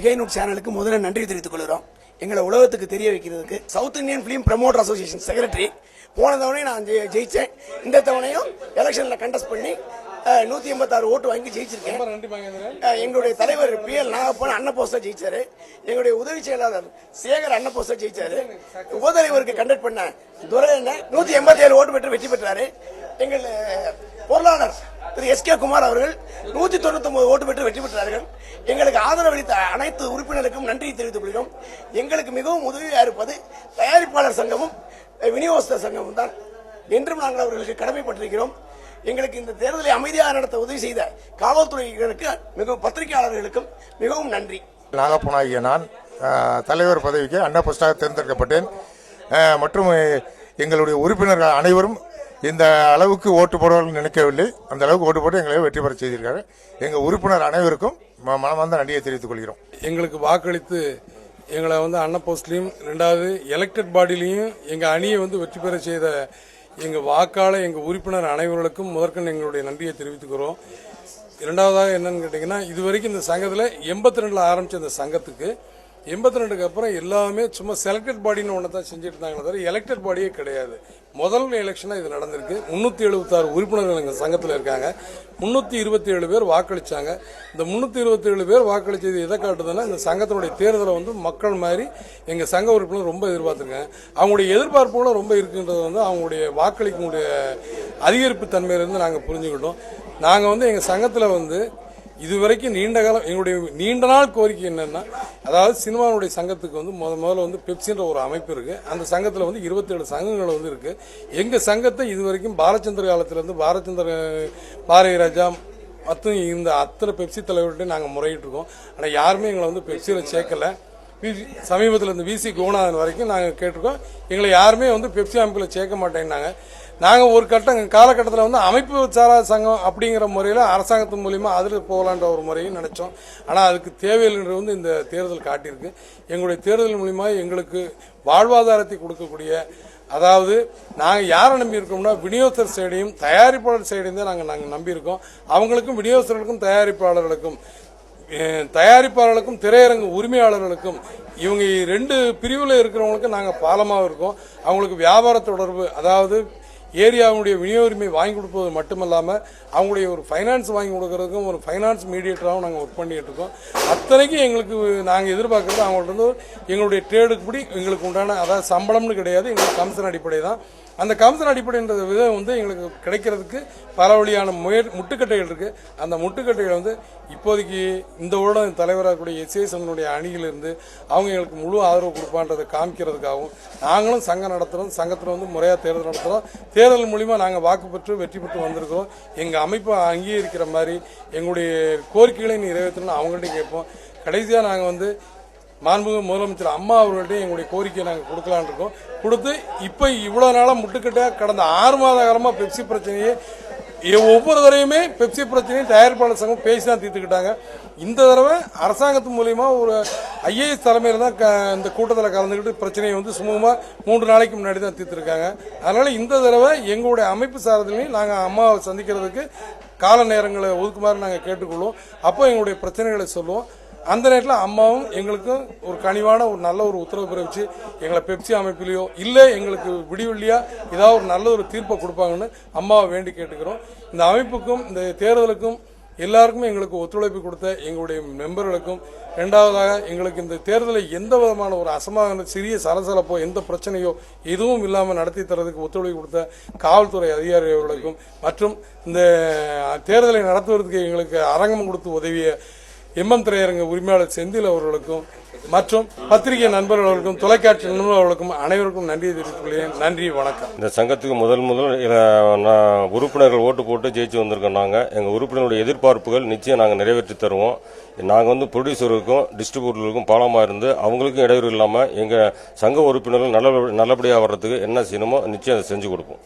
Vijay news சேனலுக்கு முதல்ல நன்றி தெரிவித்துக் கொள்கிறோம். எங்களை உலகத்துக்கு தெரிய வைக்கிறதுக்கு south Indian film promoter association secretary போன தவணையும் நான் ஜெயிச்சேன். இந்த தவணையும் எலெக்ஷன்ல கண்டெஸ்ட் பண்ணி 186 ஓட்டு வாங்கி ஜெயிச்சிருக்கேன். எங்களுடைய தலைவர் PL நாகப்பன் அன்னபோஸ்டா ஜெயிச்சாரு. எங்களுடைய உதவி செயலாளர் சேகர் அன்னபோஸ்டா ஜெயிச்சாரு. உபதலைவருக்கு கண்டக்ட் பண்ண துரை 187 ஓட்டு பெற்று வெற்றி பெற்றாரு. எங்கள் பொருளாளர் திரு SK குமார் அவர்கள் 199 ஓட்டு பெற்று வெற்றி பெற்றார்கள். எங்களுக்கு ஆதரவளித்த அனைத்து உறுப்பினருக்கும் நன்றி தெரிவித்துக் கொள்கிறோம். எங்களுக்கு மிகவும் உதவியாக இருப்பது தயாரிப்பாளர் சங்கமும் விநியோகஸ்தர் சங்கமும் தான். என்றும் நாங்கள் அவர்களுக்கு கடமைப்பட்டிருக்கிறோம். எங்களுக்கு இந்த தேர்தலை அமைதியாக நடத்த உதவி செய்த காவல்துறையினருக்கு மிகவும் பத்திரிகையாளர்களுக்கும் மிகவும் நன்றி. நாகப்பனாகிய நான் தலைவர் பதவிக்கு அன்னபோஸ்டாக தேர்ந்தெடுக்கப்பட்டேன். மற்றும் எங்களுடைய உறுப்பினர்கள் அனைவரும் இந்த அளவுக்கு ஓட்டு போடுவார்கள் நினைக்கவில்லை. அந்த அளவுக்கு ஓட்டு போட்டு எங்களை வெற்றி பெற செய்திருக்காங்க. எங்கள் உறுப்பினர் அனைவருக்கும் மனமார்ந்த நன்றியை தெரிவித்துக் கொள்கிறோம். எங்களுக்கு வாக்களித்து எங்களை அன்னபோஸ்ட்லையும் 2வது எலெக்டட் பாடியிலையும் எங்கள் அணியை வெற்றி பெற செய்த எங்கள் வாக்காளர் எங்கள் உறுப்பினர் அனைவர்களுக்கும் முதற்கண் எங்களுடைய நன்றியை தெரிவித்துக்கிறோம். 2வதாக என்னன்னு கேட்டீங்கன்னா, இதுவரைக்கும் இந்த சங்கத்தில் 82ல் ஆரம்பிச்ச இந்த சங்கத்துக்கு 82க்கு அப்புறம் எல்லாமே சும்மா செலக்டட் பாடின்னு ஒன்று தான் செஞ்சுட்டு இருந்தாங்களே தவிர எலெக்டட் பாடியே கிடையாது. முதல் எலெக்ஷனாக இது நடந்திருக்கு. 376 உறுப்பினர்கள் எங்கள் சங்கத்தில் இருக்காங்க. 327 பேர் வாக்களிச்சாங்க. இந்த 327 பேர் வாக்களிச்சது எதை காட்டுதுன்னா, இந்த சங்கத்தினுடைய தேர்தலை மக்கள் மாதிரி எங்கள் சங்க உறுப்பினர் ரொம்ப எதிர்பார்த்துருக்காங்க. அவங்களுடைய எதிர்பார்ப்புகளும் ரொம்ப இருக்குன்றது அவங்களுடைய வாக்களிக்கக்கூடிய அதிகரிப்பு தன்மையிலிருந்து நாங்கள் புரிஞ்சுக்கிட்டோம். நாங்கள் எங்கள் சங்கத்தில் இதுவரைக்கும் நீண்ட காலம் எங்களுடைய நீண்ட நாள் கோரிக்கை என்னன்னா, அதாவது சினிமாவுடைய சங்கத்துக்கு முதல்ல பெப்சின்ற ஒரு அமைப்பு இருக்கு. அந்த சங்கத்தில் 27 சங்கங்கள் இருக்கு. எங்க சங்கத்தை இதுவரைக்கும் பாலச்சந்திர காலத்திலிருந்து பாரதி ராஜா மற்றும் இந்த அத்தனை பெப்சி தலைவர்கிட்ட நாங்கள் முறையிட்டு இருக்கோம். ஆனால் யாருமே எங்களை பெப்சியில சேர்க்கல. சமீபத்தில் இந்த VC கோணாதன் வரைக்கும் நாங்கள் கேட்டிருக்கோம். எங்களை யாருமே பெப்சி அமைப்பில் சேர்க்க மாட்டேன்னாங்க. நாங்கள் ஒரு காலகட்டத்தில் அமைப்பு சாரா சங்கம் அப்படிங்கிற முறையில் அரசாங்கத்தின் மூலியமா அதில் போகலான்ற ஒரு முறையும் நினைச்சோம். ஆனால் அதுக்கு தேவையில்லைன்றது இந்த தேர்தல் காட்டியிருக்கு. எங்களுடைய தேர்தல் மூலியமா எங்களுக்கு வாழ்வாதாரத்தை கொடுக்கக்கூடிய, அதாவது நாங்கள் யாரை நம்பி இருக்கோம்னா விநியோகஸ்தர் சைடையும் தயாரிப்பாளர் சைடையும் தான் நாங்கள் நம்பியிருக்கோம். அவங்களுக்கும் விநியோகஸ்தர்களுக்கும் தயாரிப்பாளர்களுக்கும் திரையரங்கு உரிமையாளர்களுக்கும் இவங்க 2 பிரிவில் இருக்கிறவங்களுக்கு நாங்கள் பாலமாக இருக்கோம். அவங்களுக்கு வியாபார தொடர்பு, அதாவது ஏரியாவுடைய விநியோக உரிமை வாங்கி கொடுப்பது மட்டுமல்லாமல் அவங்களுடைய ஒரு ஃபைனான்ஸ் வாங்கி கொடுக்கறதுக்கும் ஒரு ஃபைனான்ஸ் மீடியேட்டராகவும் நாங்கள் ஒர்க் பண்ணிட்டு இருக்கோம். அத்தனைக்கும் எங்களுக்கு நாங்கள் எதிர்பார்க்கறது அவங்கள்ட்ட எங்களுடைய ட்ரேடுக்குப்படி எங்களுக்கு உண்டான, அதாவது சம்பளம்னு கிடையாது, எங்களுக்கு கமிஷன் அடிப்படை தான். அந்த கமிஷன் அடிப்படைன்ற விதம் எங்களுக்கு கிடைக்கிறதுக்கு பல வழியான முட்டுக்கட்டைகள் இருக்கு. அந்த முட்டுக்கட்டைகள் இப்போதைக்கு இந்த வருடம் தலைவராக கூடிய SASனுடைய அணியிலிருந்து அவங்க எங்களுக்கு முழு ஆதரவு கொடுப்பான்றதை காமிக்கிறதுக்காகவும் நாங்களும் சங்கம் நடத்துறோம். சங்கத்தில் முறையாக தேர்தல் நடத்துறோம். தேர்தல் மூலியமா நாங்கள் வாக்கு பெற்று வெற்றி பெற்று வந்திருக்கிறோம். எங்கள் அமைப்பை அங்கீகரிக்கிற மாதிரி எங்களுடைய கோரிக்கைகளை நிறைவேற்றணும் அவங்கள்ட்ட கேட்போம். கடைசியாக நாங்கள் மாண்புமிகு முதலமைச்சர் அம்மா அவர்கள்ட்ட எங்களுடைய கோரிக்கையை நாங்கள் கொடுக்கலான் இருக்கோம். கொடுத்து இப்போ இவ்வளவு நாளாக முட்டுக்கிட்ட கடந்த 6 மாத காலமாக பெப்சி பிரச்சனையே ஒவ்வொரு தடவையுமே பெப்சி பிரச்சனையும் தயாரிப்பாளர் சங்கம் பேசி தான் தீர்த்துக்கிட்டாங்க. இந்த தடவை அரசாங்கத்து மூலியமா ஒரு IAS தலைமையில் தான் இந்த கூட்டத்தில் கலந்துக்கிட்டு பிரச்சனையை சுமூகமாக 3 நாளைக்கு முன்னாடி தான் தீர்த்திருக்காங்க. அதனால இந்த தடவை எங்களுடைய அமைப்பு சாரதிலையும் நாங்கள் அம்மாவை சந்திக்கிறதுக்கு கால நேரங்களை ஒதுக்குமாறு நாங்கள் கேட்டுக்கொள்வோம். அப்போ எங்களுடைய பிரச்சனைகளை சொல்லுவோம். அந்த நேரத்தில் அம்மாவும் எங்களுக்கு ஒரு கனிவான ஒரு நல்ல ஒரு உத்தரவு பிறப்பிச்சு எங்களை பெப்சி அமைப்பிலையோ இல்லை எங்களுக்கு விடிவெள்ளியா ஏதாவது ஒரு நல்ல ஒரு தீர்ப்பை கொடுப்பாங்கன்னு அம்மாவை வேண்டி கேட்டுக்கிறோம். இந்த அமைப்புக்கும் இந்த தேர்தலுக்கும் எல்லாருக்குமே எங்களுக்கு ஒத்துழைப்பு கொடுத்த எங்களுடைய மெம்பர்களுக்கும், 2வதாக எங்களுக்கு இந்த தேர்தலை எந்த விதமான ஒரு அசமாதான சிறிய சலசலப்போ எந்த பிரச்சனையோ எதுவும் இல்லாமல் நடத்தி தரதுக்கு ஒத்துழைப்பு கொடுத்த காவல்துறை அதிகாரிகளுக்கும் மற்றும் இந்த தேர்தலை நடத்துவதற்கு எங்களுக்கு அரங்கம் கொடுத்து உதவிய MM திரையரங்க உரிமையாளர் செந்தில் அவர்களுக்கும் மற்றும் பத்திரிகை நண்பர்களுக்கும் தொலைக்காட்சி நண்பர்களுக்கும் அனைவருக்கும் நன்றியை தெரிவித்துக் கொள்கிறேன். நன்றி, வணக்கம். இந்த சங்கத்துக்கு முதல் உறுப்பினர்கள் ஓட்டு போட்டு ஜெயிச்சு வந்திருக்கோம். நாங்கள் எங்கள் உறுப்பினர்களுடைய எதிர்பார்ப்புகள் நிச்சயம் நாங்கள் நிறைவேற்றி தருவோம். நாங்கள் ப்ரொடியூசருக்கும் டிஸ்ட்ரிபியூட்டருக்கும் பாலமாக இருந்து அவங்களுக்கும் இடையூறு இல்லாமல் எங்கள் சங்க உறுப்பினர்கள் நல்லபடியாக வர்றதுக்கு என்ன செய்யணுமோ நிச்சயம் அதை செஞ்சு கொடுப்போம்.